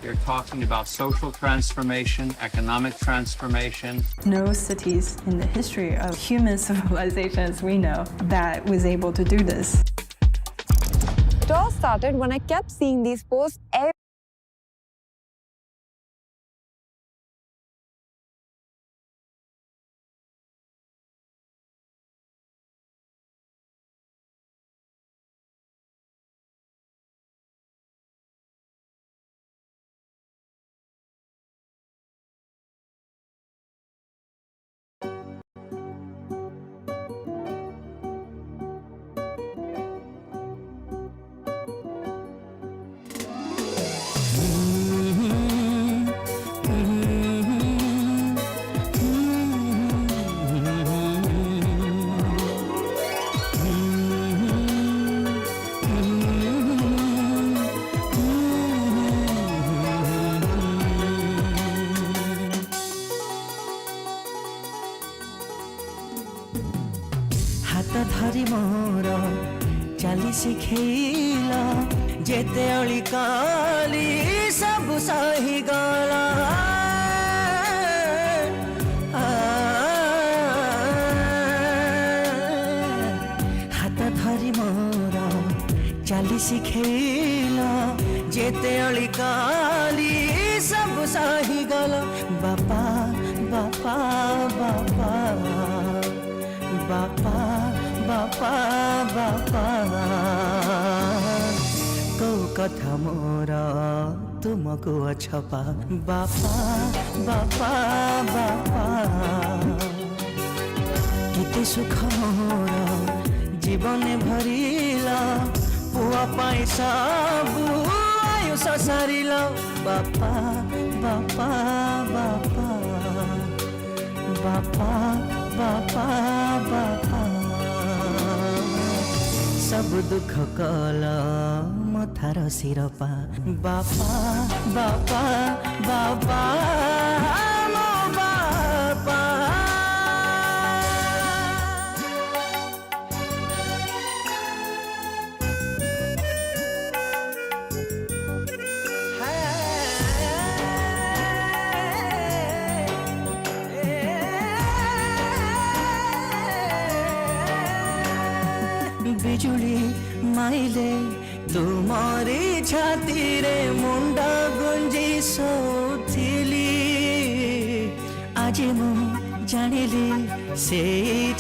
You're talking about social transformation, economic transformation. No cities in the history of human civilization as we know that was able to do this. It all started when I kept seeing these posts धरी मोर चाली शिखेल जेते अली काली सब सही गला हाथ धरी मोर चाली शिखेल जेते अली काली सब सही गला बापा बापा बापा बापा बापा बापा को कथा मोर तुमको अछपा बापा बापा बापा केते सुख मोर जीवन भरिला पुआ पाई सब आयुष सारिला बापा बापा बापा बापा बापा बापा सब दुख कला मथार सिरपा बापा बापा बापा मो बापा बिजुली माइले तुमरी छाती रे मुंडा गुंजी सोथिली आज मु जानिली से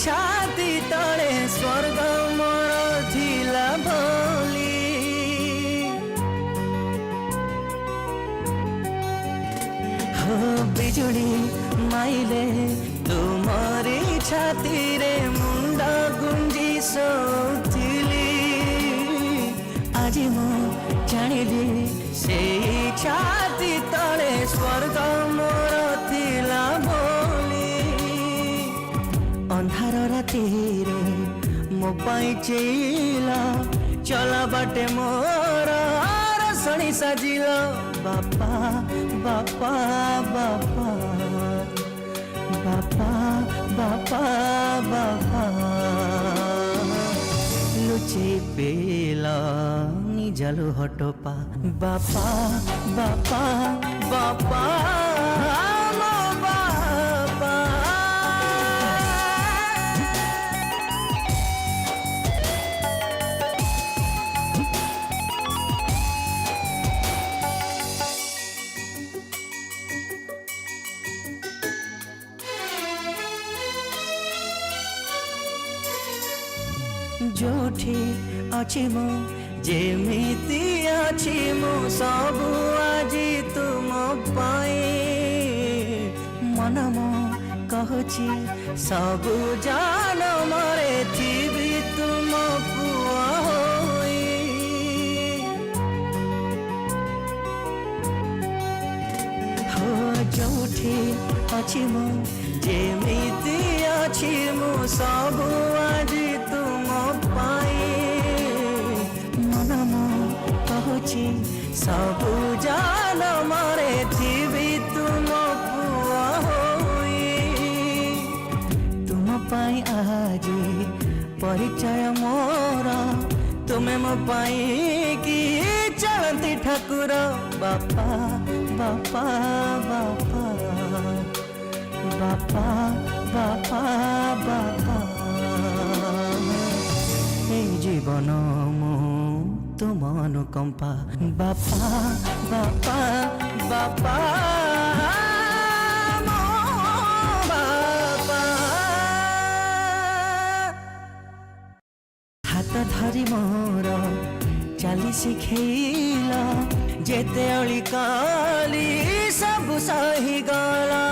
छाती तले स्वर्ग मोर थिला बोली हो बिजुली माइले तुमरी छाती रे मुंडा गुंजी सोथिली आज मु जानिली से छाती तले स्वर्ग मोर थिला बोली अंधार राति रे मो पाई चेला चला बाटे मोर रसणी साजिला बापा बापा बापा बापा बापा बापा लुचे पेला निजालु हटपा बापा बापा बापा मो बापा जोठी अछि मो जेमिति अछि मो सबु आजि तुम पाए मन मो कहु कहुची सबु जान मरे थी तुम पुआ होई हो जोठी अच्छी मु जेमिति अच्छी मु सबु आज तुम पाई मन मु कहुची सबु जान मरे थी तुम पुआ होई तुम पाई आज परिचय मोर तुम्हें मो पाई कि चलती ठाकुर बापा बापा बापा बापा बापा बापा ए जीवन मो तुम अनुकंपा बापा बापा बापा मो बापा हाथ धरी मोर चाली शिखेल जेते अली काली सब सही गला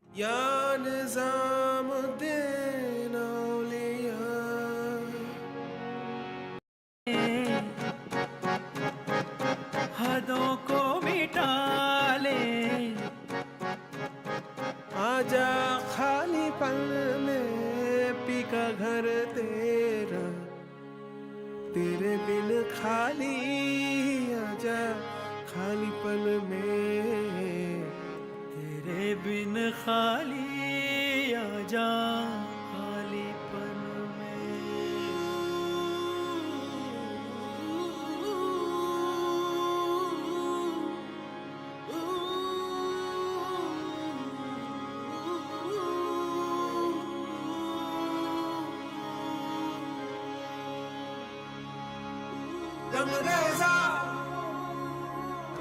या निज़ामुद्दीन औलिया हदों को मिटा ले आजा खाली पल में पीका घर तेरा तेरे बिन खाली आजा खाली पल में तेरे बिन खाली आजा खाली पल रंग रेजा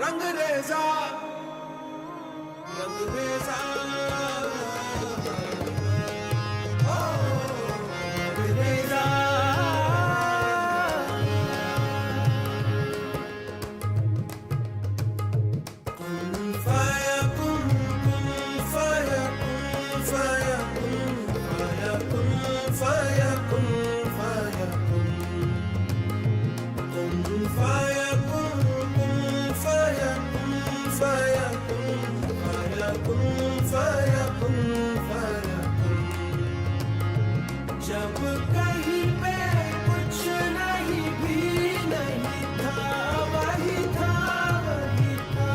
रंग रेजा रंग रेजा ओ रंग रेजा कुन फाया कुन फाया कुन फाया कुन फाया कुन फाया कुन फाया कुन फाया कुन फाया कुन फाया कुन फाया कुन फाया कुन जब कहीं पे कुछ नहीं भी नहीं था वही था वही था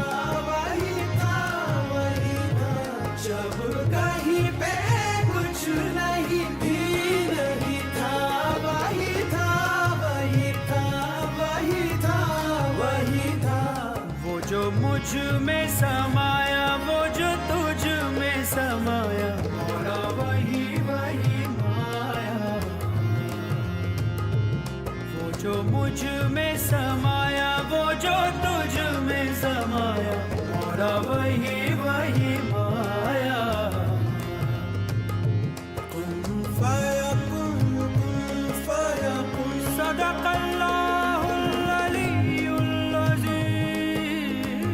वही था वही था जब कहीं पे कुछ नहीं भी नहीं था वही था वही था वही था वही था वो जो मुझ में समाया वो जो तुझ में समाया मोरा वही वही माया वो जो मुझ में समाया वो जो तुझ में समाया मोरा वही वही माया कुन फाया कुन फाया कुन सदक़ल्लाहुल अलीयुल अज़ीम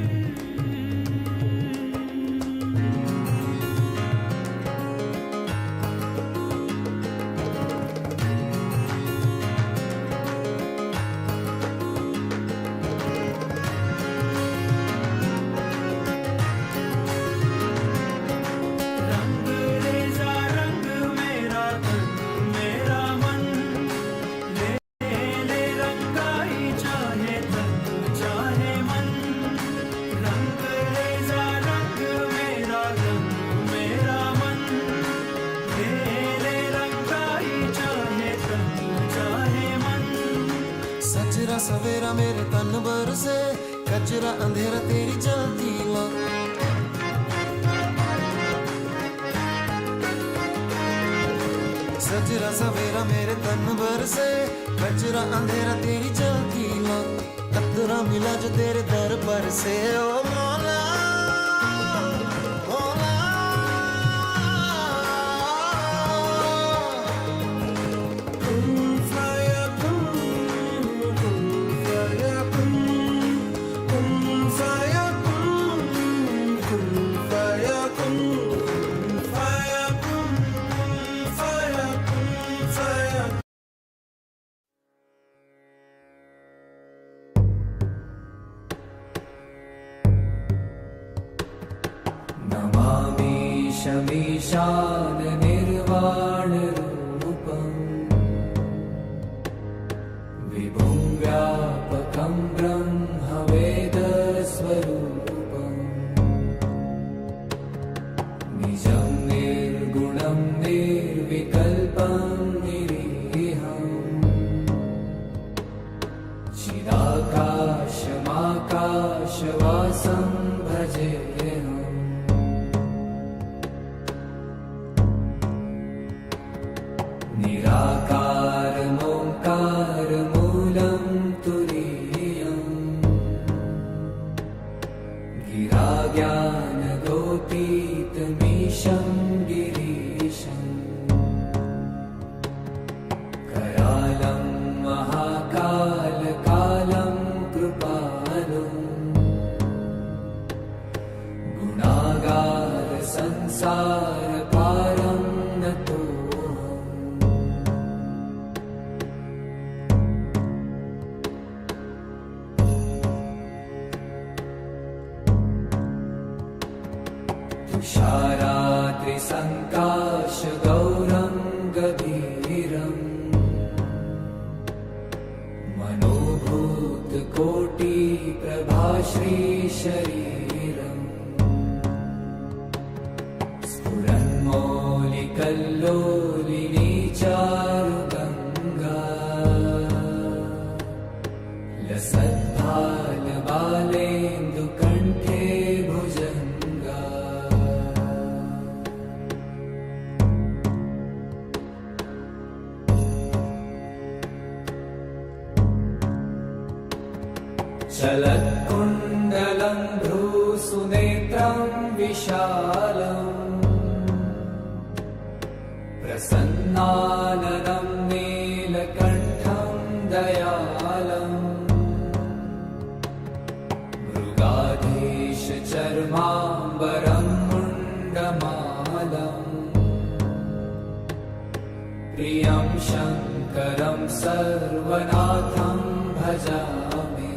रंग रेजा रंग मेरा तन मेरा मन ले ले रंगाई चाहे तन चाहे मन रंग रेजा रंग मेरा तन मेरा मन ले ले रंगाई चाहे तन चाहे मन सजरा सवेरा मेरे तन भर से कचरा अंधेरा तेरी जलती ला गजरा सवेरा मेरे तन भर से गजरा अंधेरा तेरी चलती ला कतरा मिला जो तेरे दर पर से ओ मौला मौला शमीशान निर्वाण रूपं विभुं व्यापकं ब्रह्म वेदस्वरूपं निजं निर्गुणं निर्विकल्पं निरीहं चिदाकाशमाकाशवासं भजेऽहम् निराकारमोङ्कारमूलं तुरीयम् गिराज्ञानगोपीतमीशं गिरीशम् करालं महाकालकालं कृपालुं गुणागारसंसारपारं नतो तुषारात्रिसङ्काशगौरं गभीरम् मनोभूतकोटिप्रभाश्रीशरीरम् स्फुरन्मौलिकल्लोलिनी चारुगङ्गा लसद्भालबालेन्दुकण्ठे भुजङ्गा चलत्कुण्डलं भ्रूसुनेत्रं विशालम् प्रसन्नाननं नीलकण्ठं दयालम् मृगाधीशचर्माम्बरं मुण्डमालम् प्रियं शङ्करं सर्वनाथं भजामि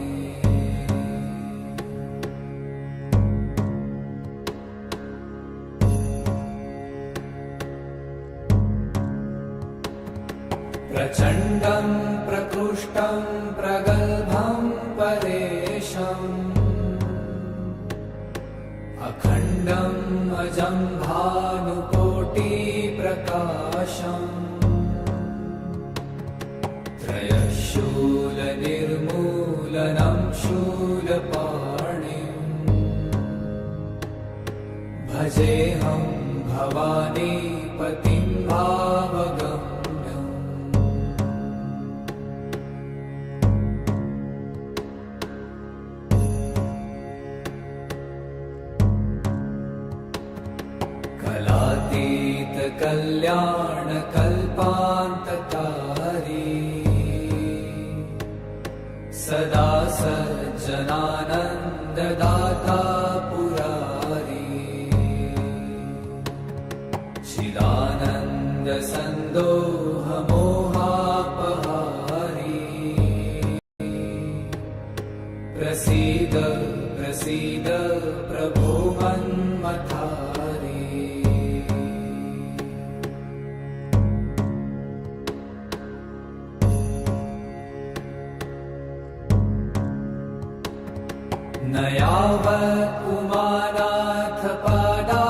प्रचण्डं प्रकृष्टं प्रगल्भं परेशम् अखण्डम् अजं भानुकोटिप्रकाशम् त्रयशूलनिर्मूलनं शूलपाणिम् भजेऽहं भवानीपतिं भावगम् कल्याणकल्पान्तकारी सदा सज्जनानन्ददाता पुरारी चिदानन्दसन्दोहमोहापहारी प्रसीद प्रसीद प्रभो मन्मथारी न यावत् उमानाथ पादारविन्दम्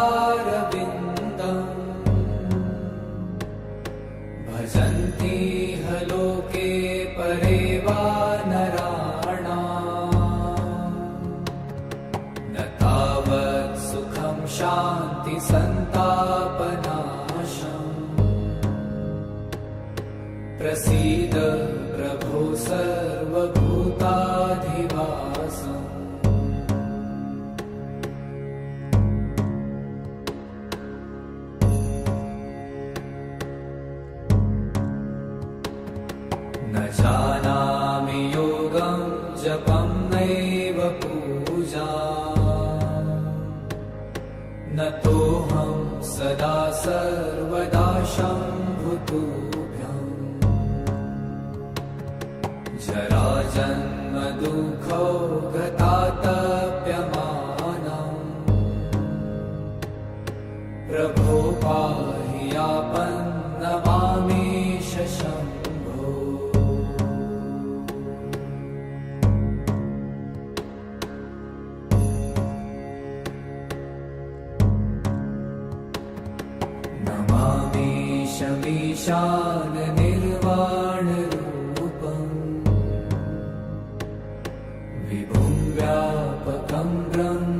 भजन्ति ह लोके परे वा नराणाम् न तावत् सुखं शान्ति सन्तापनाशम् प्रसीद प्रभो सर्वभूताधिवासम् न जानामि योगं जपं नैव पूजा न तोऽहं सदा सर्वदा शम्भुतुभ्यं जराजन्म दुःखो गतातप्यमानम् प्रभो पाहि आपन्नमामीश शम्भो नमामीशमीशान निर्वाणरूपम् विभुं व्यापकं ब्रह्मवेदस्वरूपम्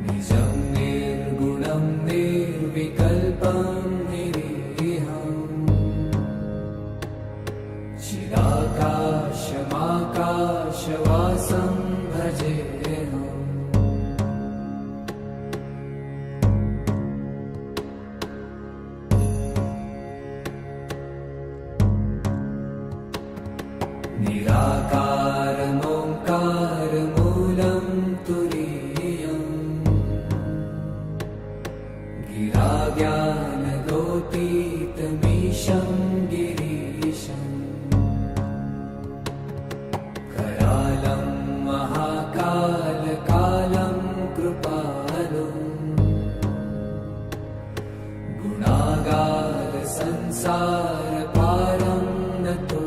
निजं निर्गुणं निर्विकल्पं निरीहम् चिदाकाशमाकाशवासं भजेऽहम् निराकारमोङ्कारमूलं तुरीयम् गिराज्ञानगोतीतमीशं गिरीशम् करालं महाकालकालं कृपालुम् गुणागारसंसारपारं नतो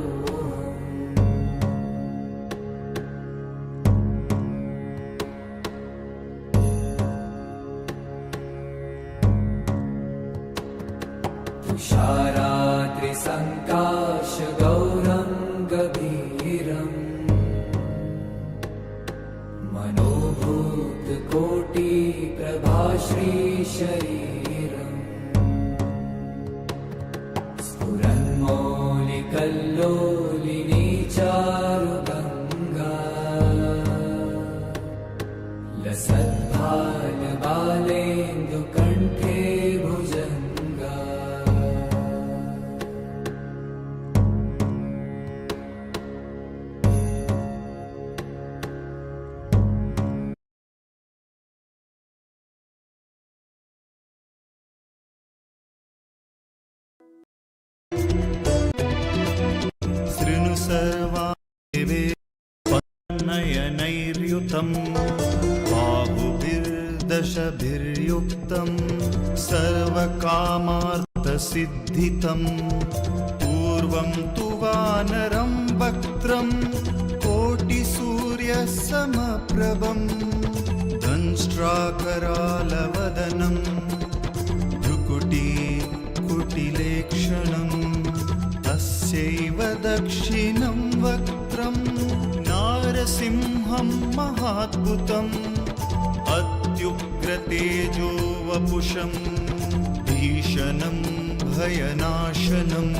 तुषारात्रिसङ्काशगौरं गभीरम् मनोभूतकोटिप्रभाश्रीशरीरम् स्फुरन्मौलिकल्लोलिनी चारुगङ्गा लसद्भालबालेन्दुकण्ठे भुजङ्गा शृणु सर्वानयनैर्युतं बाहुभिर्दशभिर्युक्तं सर्वकामार्थसिद्धितं पूर्वं तु वानरं वक्त्रं कोटिसूर्यसमप्रभं दंष्ट्राकरालवदनं भ्रुकुटी कुटिलेक्षणम् तस्यैव दक्षिणं वक्त्रं नारसिंहं महाद्भुतम् अत्युग्रतेजो वपुषं भीषणं भयनाशनम्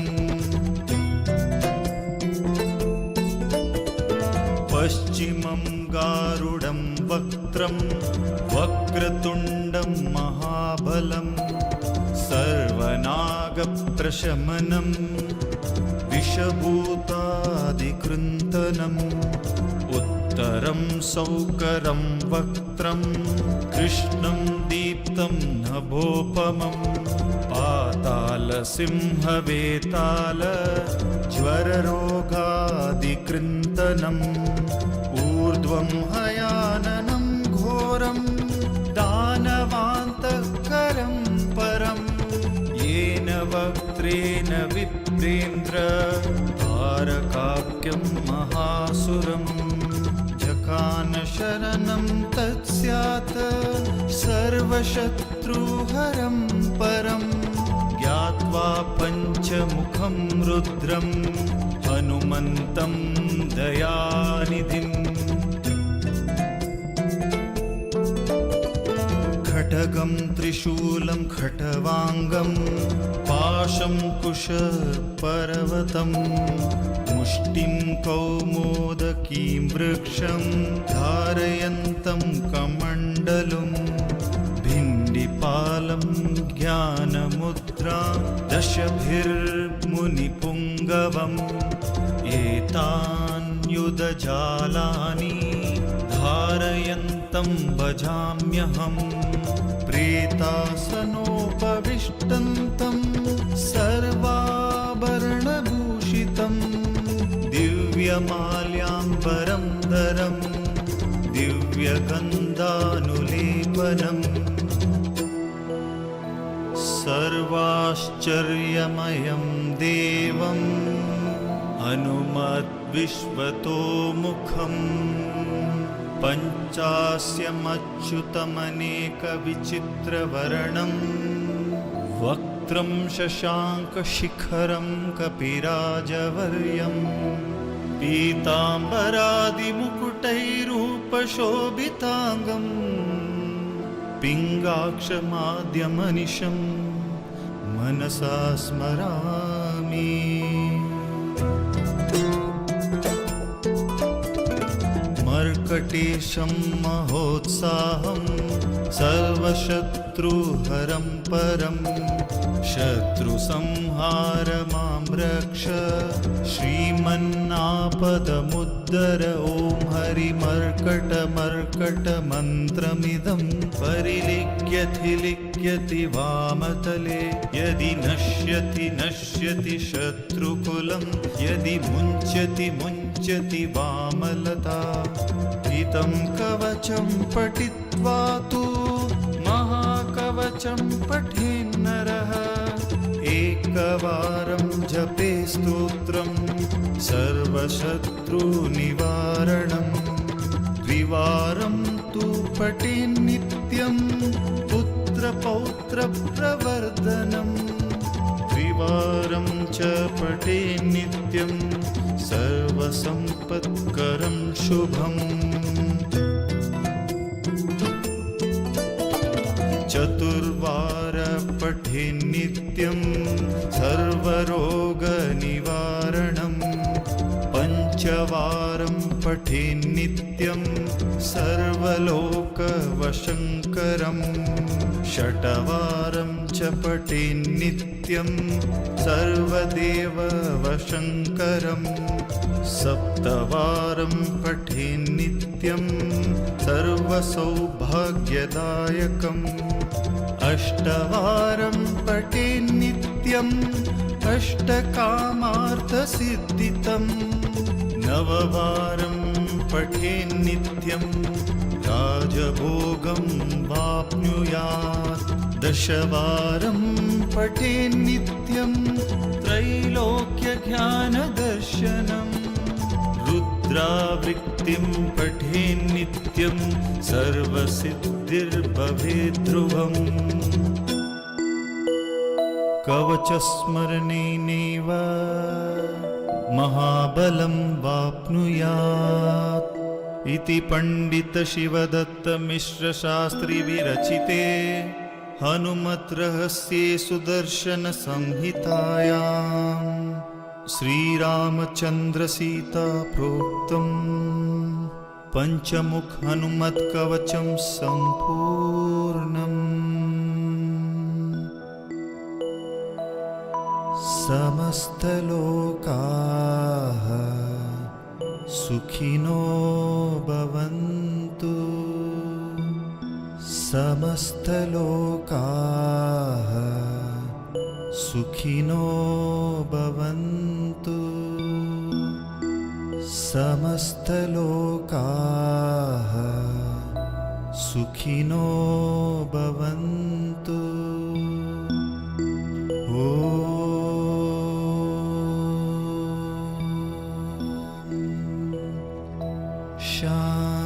पश्चिमं गारुडं वक्त्रं वक्रतुण्डं महाबलं सर्वनागप्रशमनम् विषभूतादिकृन्तनम् उत्तरं सौकरं वक्त्रं कृष्णं दीप्तं नभोपमं पातालसिंहवेताल ज्वररोगादिकृन्तनम् ऊर्ध्वं हयाननं घोरं दानवान्तःकरं परम् येन वक्त्रेण विप्रेन्द्र तारकाख्यं महासुरं जकानशरणं तत्स्यात् सर्वशत्रुहरं परं ज्ञात्वा पञ्चमुखं रुद्रं हनुमन्तं दयानिधिम् खड्गं खड्गं त्रिशूलं खटवाङ्गं पाशं कुशपर्वतं मुष्टिं कौमोदकीं वृक्षं धारयन्तं कमण्डलुं भिण्डिपालं ज्ञानमुद्रां दशभिर्मुनिपुङ्गवम् एतान्युदजालानि धारयन्तं भजाम्यहम् प्रेतासनोपविष्टन्तं सर्वाभरणभूषितं दिव्यमाल्याम्बरं धरं दिव्यगन्धानुलेपनम् सर्वाश्चर्यमयं देवम् हनुमद्विश्वतोमुखम् पञ्चास्यमच्युतमनेकविचित्रवर्णम् वक्त्रं शशाङ्कशिखरं कपिराजवर्यम् पीताम्बरादिमुकुटैरूपशोभिताङ्गम् पिङ्गाक्षमाद्यमनिशं मनसा स्मरामि मर्कटेशं महोत्साहं सर्वशत्रुहरं परं शत्रुसंहार मां रक्ष श्रीमन्नापदमुद्धर ॐ हरिमर्कटमर्कटमन्त्रमिदं परिलिख्यति वामतले यदि नश्यति शत्रुकुलं यदि मुञ्चति वामलता इदं कवचं पठित्वा तु महाकवचं पठेन्नरः एकवारं जपे स्तोत्रं सर्वशत्रुनिवारणं द्विवारं तु पठेन्नित्यं पुत्रपौत्रप्रवर्धनम् त्रिवारं च पठेन्नित्यं सर्वसम्पत्करं शुभम् चतुर्वार पठेन्नित्यं सर्वरोगनिवारणं पञ्चवारं पठेन्नित्यं सर्वलोकवशङ्करम् षट्वारं च पठेन्नित्यं सर्वदेववशङ्करम् सप्तवारं पठेन्नित्यं सर्वसौभाग्यदायकम् अष्टवारं पठेन्नित्यम् अष्टकामार्थसिद्धितं नववारं पठेन्नित्यं राजभोगं वाप्नुयात् दशवारं पठेन्नित्यं त्रैलोक्यज्ञानदर्शनं रुद्रावृत्तिं पठेन्नित्यं सर्वसिद्धिर्भवेद्ध्रुवम् कवचस्मरणेनैव महाबलं वाप्नुयात् इति पण्डितशिवदत्तमिश्रशास्त्री विरचिते हनुमद्रहस्ये सुदर्शनसंहितायां श्रीरामचन्द्रसीता प्रोक्तं पञ्चमुख हनुमत्कवचं सम्पूर्णम् समस्तलोकाः सुखिनो भवन्तु समस्तलोकाः सुखिनो भवन्तु समस्तलोकाः सुखिनो भवन्तु शान्ति